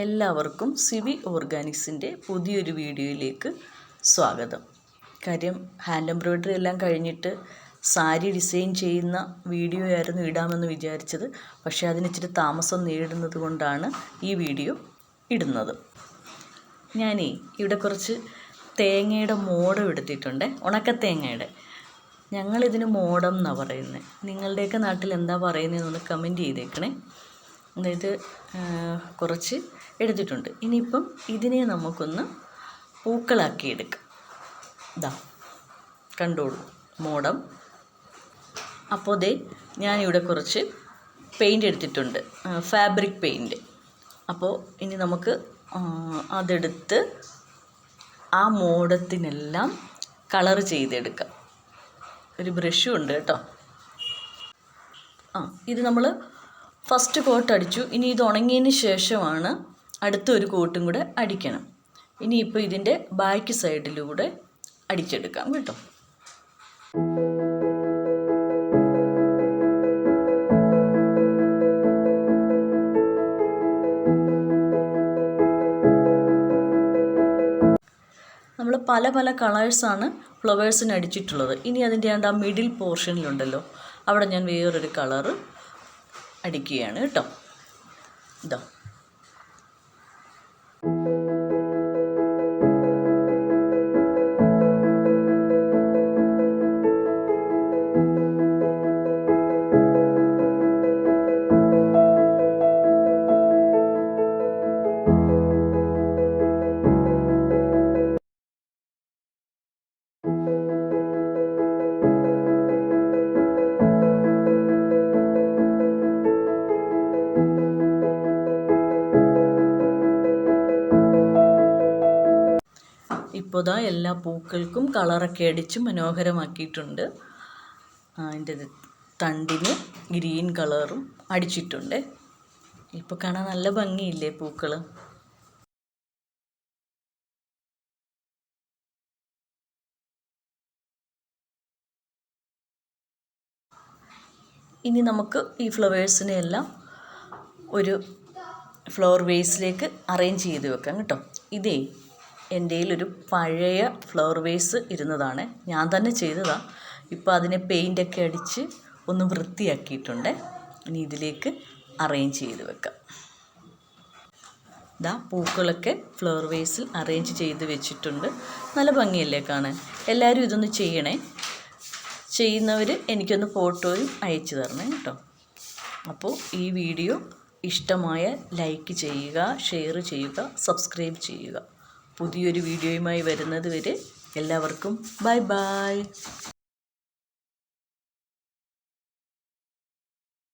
എല്ലാവർക്കും സിവി ഓർഗാനിക്സിൻ്റെ പുതിയൊരു വീഡിയോയിലേക്ക് സ്വാഗതം. കാര്യം ഹാൻഡ് എംബ്രോയ്ഡറി എല്ലാം കഴിഞ്ഞിട്ട് സാരി ഡിസൈൻ ചെയ്യുന്ന വീഡിയോ ആയിരുന്നു ഇടാമെന്ന് വിചാരിച്ചത്. പക്ഷേ അതിനിച്ചിരി താമസം നേരിടുന്നത് കൊണ്ടാണ് ഈ വീഡിയോ ഇടുന്നത്. ഞാനേ ഇവിടെ കുറച്ച് തേങ്ങയുടെ മോടം എടുത്തിട്ടുണ്ട്, ഉണക്കത്തേങ്ങയുടെ. ഞങ്ങളിതിന് മോടം എന്നാണ് പറയുന്നത്. നിങ്ങളുടെയൊക്കെ നാട്ടിൽ എന്താ പറയുന്നതെന്നൊന്ന് കമൻറ്റ് ചെയ്തേക്കണേ. അതായത് കുറച്ച് എടുത്തിട്ടുണ്ട്. ഇനിയിപ്പം ഇതിനെ നമുക്കൊന്ന് പൂക്കളാക്കി എടുക്കാം. ഇതാ കണ്ടോളൂ മോടം. അപ്പോൾ ഞാനിവിടെ കുറച്ച് പെയിൻ്റ് എടുത്തിട്ടുണ്ട്, ഫാബ്രിക് പെയിൻറ്റ്. അപ്പോൾ ഇനി നമുക്ക് അതെടുത്ത് ആ മോടത്തിനെല്ലാം കളർ ചെയ്തെടുക്കാം. ഒരു ബ്രഷും ഉണ്ട് കേട്ടോ. ഇത് നമ്മൾ ഫസ്റ്റ് കോട്ട് അടിച്ചു. ഇനി ഇത് ഉണങ്ങിയതിന് ശേഷമാണ് അടുത്തൊരു കോട്ടും കൂടെ അടിക്കണം. ഇനിയിപ്പോൾ ഇതിൻ്റെ ബാക്ക് സൈഡിലൂടെ അടിച്ചെടുക്കാം കേട്ടോ. നമ്മൾ പല പല കളേഴ്സാണ് ഫ്ലവേഴ്സിന് അടിച്ചിട്ടുള്ളത്. ഇനി അതിൻ്റെ ആ മിഡിൽ പോർഷനിലുണ്ടല്ലോ, അവിടെ ഞാൻ വേറൊരു കളറ് അടിക്കുകയാണ് കേട്ടോ. ഇതാ ഇപ്പോൾ എല്ലാ പൂക്കൾക്കും കളറൊക്കെ അടിച്ച് മനോഹരമാക്കിയിട്ടുണ്ട്. അതിൻ്റെ തണ്ടിന് ഗ്രീൻ കളറും അടിച്ചിട്ടുണ്ട്. ഇപ്പോൾ കാണാൻ നല്ല ഭംഗിയില്ലേ പൂക്കൾ. ഇനി നമുക്ക് ഈ ഫ്ലവേഴ്സിനെ എല്ലാം ഒരു ഫ്ലവർ വേസിലേക്ക് അറേഞ്ച് ചെയ്ത് വെക്കാം കേട്ടോ. എൻ്റെ ഒരു പഴയ ഫ്ലവർ വേസ് ഇരുന്നതാണ്, ഞാൻ തന്നെ ചെയ്തതാണ്. ഇപ്പോൾ അതിനെ പെയിൻ്റൊക്കെ അടിച്ച് ഒന്ന് വൃത്തിയാക്കിയിട്ടുണ്ട്. ഇനി ഇതിലേക്ക് അറേഞ്ച് ചെയ്ത് വെക്കാം. പൂക്കളൊക്കെ ഫ്ലവർ വേസിൽ അറേഞ്ച് ചെയ്ത് വെച്ചിട്ടുണ്ട്. നല്ല ഭംഗിയല്ലേ കാണാൻ. എല്ലാവരും ഇതൊന്ന് ചെയ്യണേ. ചെയ്യുന്നവർ എനിക്കൊന്ന് ഫോട്ടോയും അയച്ചു തരണേ കേട്ടോ. അപ്പോൾ ഈ വീഡിയോ ഇഷ്ടമായ ലൈക്ക് ചെയ്യുക, ഷെയർ ചെയ്യുക, സബ്സ്ക്രൈബ് ചെയ്യുക. പുതിയൊരു വീഡിയോയുമായി വരുന്നത് വരെ എല്ലാവർക്കും ബൈ ബൈ.